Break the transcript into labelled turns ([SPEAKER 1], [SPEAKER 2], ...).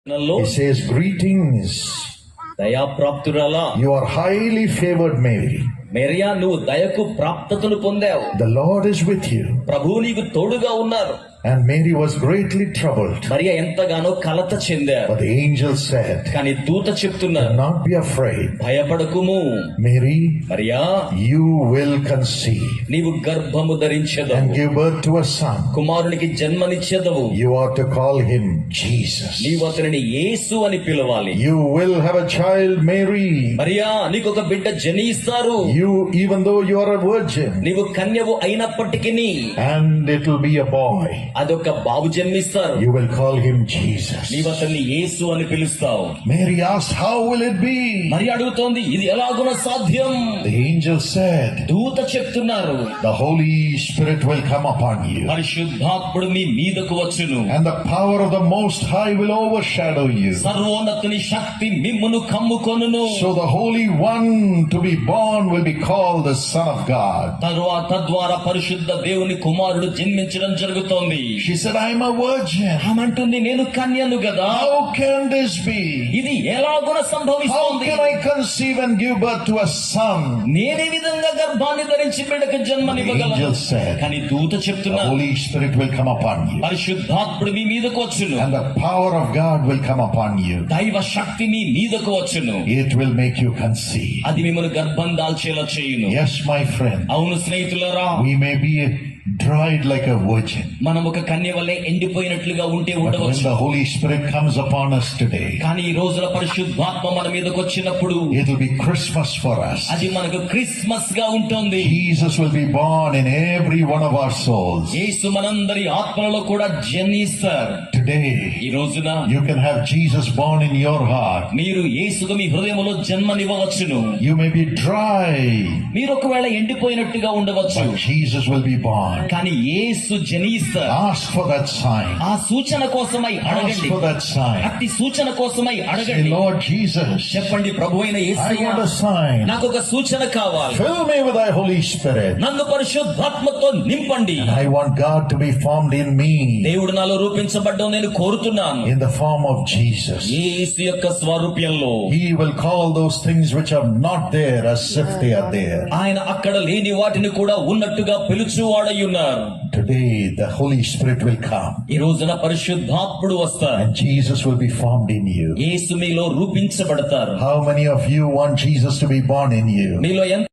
[SPEAKER 1] He says, greetings.
[SPEAKER 2] దయాప్రాప్తురాలా,
[SPEAKER 1] You are highly favored, Mary.
[SPEAKER 2] Mariya, నువ్వు దయకు ప్రాప్తతను పొందావు.
[SPEAKER 1] The Lord is with you.
[SPEAKER 2] ప్రభువు నీకు తోడుగా ఉన్నారు.
[SPEAKER 1] And Mary was greatly troubled.
[SPEAKER 2] Mariya ఎంతగానో కలత చెందారు.
[SPEAKER 1] But the angel said,
[SPEAKER 2] కానీ దూత చెప్తున్నారు,
[SPEAKER 1] do not be afraid.
[SPEAKER 2] భయపడకుము.
[SPEAKER 1] Mary,
[SPEAKER 2] Mariya,
[SPEAKER 1] you will conceive
[SPEAKER 2] నీవు గర్భము ధరించెదవు,
[SPEAKER 1] and give birth to a son.
[SPEAKER 2] కుమారునికి జన్మనిచ్చెదవు.
[SPEAKER 1] You are to call him Jesus.
[SPEAKER 2] నీవు అతనిని యేసు అని పిలవాలి.
[SPEAKER 1] You will have a child, Mary.
[SPEAKER 2] Mariya, నీకు ఒక బిడ్డ జనిస్తారు.
[SPEAKER 1] You, even though you are a virgin,
[SPEAKER 2] నీవు కన్యవు అయినప్పటికీ,
[SPEAKER 1] and it will be a boy.
[SPEAKER 2] అదొక బాబు జన్మిస్తారు.
[SPEAKER 1] You will call him Jesus.
[SPEAKER 2] నీవు అతన్ని యేసు అని పిలుస్తావు.
[SPEAKER 1] Mary asked, how will it be?
[SPEAKER 2] మరి అడుగుతోంది, ఇది ఎలాగున సాధ్యం?
[SPEAKER 1] The angel said,
[SPEAKER 2] దూత చెప్తున్నారు,
[SPEAKER 1] the Holy Spirit will come upon you,
[SPEAKER 2] పరిశుద్ధాత్ముడు మీ మీదకు వచ్చును,
[SPEAKER 1] and the power of the Most High will overshadow you.
[SPEAKER 2] సర్వోన్నతుని శక్తి మిమ్మును కమ్ముకొనును.
[SPEAKER 1] So the Holy One to be born will be called the Son of God.
[SPEAKER 2] తద్వారా పరిశుద్ధ దేవుని కుమారుడు జన్మించడం జరుగుతోంది.
[SPEAKER 1] She said, I am a virgin.
[SPEAKER 2] ఆమంటుంది, నేను కన్యను కదా.
[SPEAKER 1] How can this be?
[SPEAKER 2] ఇది ఎలాగున
[SPEAKER 1] How
[SPEAKER 2] సంభవిస్తోంది?
[SPEAKER 1] can I conceive and give birth to a son?
[SPEAKER 2] నేనే విధంగా గర్భాన్ని ధరించి బిడ్డకు
[SPEAKER 1] The
[SPEAKER 2] జన్మనివ్వగలను.
[SPEAKER 1] angel said,
[SPEAKER 2] కానీ దూత
[SPEAKER 1] the
[SPEAKER 2] చెప్తున్నా,
[SPEAKER 1] Holy Spirit will come upon you,
[SPEAKER 2] పరిశుద్ధాత్ముడు మీ మీదకు వచ్చును,
[SPEAKER 1] and the power of God will come upon you.
[SPEAKER 2] దైవ శక్తి మీ మీదకు వచ్చును,
[SPEAKER 1] It will make you conceive.
[SPEAKER 2] అది మిమ్మల్ని గర్భం దాల్చేలా చేయును.
[SPEAKER 1] Yes, my friend,
[SPEAKER 2] అవును స్నేహితులారా,
[SPEAKER 1] we may be dried like a virgin,
[SPEAKER 2] మనం ఒక కన్య వలె ఎండిపోయినట్లుగా ఉంటే
[SPEAKER 1] but when
[SPEAKER 2] ఉండవచ్చు.
[SPEAKER 1] the Holy Spirit comes upon us today,
[SPEAKER 2] కానీ ఈ రోజుల పరిశుద్ధాత్మ మన మీదకి వచ్చినప్పుడు
[SPEAKER 1] it will be Christmas for us.
[SPEAKER 2] అది మనకు క్రిస్మస్ గా ఉంటుంది.
[SPEAKER 1] Jesus will be born in every one of our souls.
[SPEAKER 2] యేసు మనందరి ఆత్మలలో కూడా జన్మిస్తారు.
[SPEAKER 1] Today,
[SPEAKER 2] ఈ రోజున
[SPEAKER 1] you can have Jesus born in your heart.
[SPEAKER 2] మీరు యేసుకు మీ హృదయములో జన్మనివ్వవచ్చును.
[SPEAKER 1] You may be dry,
[SPEAKER 2] మీరు ఒకవేళ ఎండిపోయినట్టుగా ఉండవచ్చు,
[SPEAKER 1] but Jesus will be born.
[SPEAKER 2] కానీ యేసు జనిస్తారు.
[SPEAKER 1] Ask for that sign.
[SPEAKER 2] ఆ సూచన కోసమై
[SPEAKER 1] Ask
[SPEAKER 2] అడగండి.
[SPEAKER 1] for that sign.
[SPEAKER 2] అట్టి సూచన కోసమై
[SPEAKER 1] Say,
[SPEAKER 2] అడగండి.
[SPEAKER 1] Lord Jesus,
[SPEAKER 2] చెప్పండి, ప్రభువైన
[SPEAKER 1] I
[SPEAKER 2] Yesayya,
[SPEAKER 1] want a sign.
[SPEAKER 2] నాకు ఒక సూచన కావాలి.
[SPEAKER 1] Fill me with thy Holy Spirit.
[SPEAKER 2] నన్ను పరిశుద్ధాత్మతో నింపండి.
[SPEAKER 1] I want God to be formed in me
[SPEAKER 2] దేవుడు నాలో రూపించబడ్డం నేను కోరుతున్నాను.
[SPEAKER 1] in the form of Jesus.
[SPEAKER 2] యేసు యొక్క స్వరూప్యంలో
[SPEAKER 1] He will call those things which are not there as if they are there.
[SPEAKER 2] ఆయన అక్కడ లేని వాటిని కూడా ఉన్నట్టుగా పిలుచువాడై ఉన్నారు.
[SPEAKER 1] Today the Holy Spirit will come,
[SPEAKER 2] ఈ రోజున పరిశుద్ధాత్ముడు వస్తారు.
[SPEAKER 1] and Jesus will be formed in you.
[SPEAKER 2] యేసు మీలో రూపించబడతారు.
[SPEAKER 1] How many of you want Jesus to be born in you?
[SPEAKER 2] మీలో ఎంత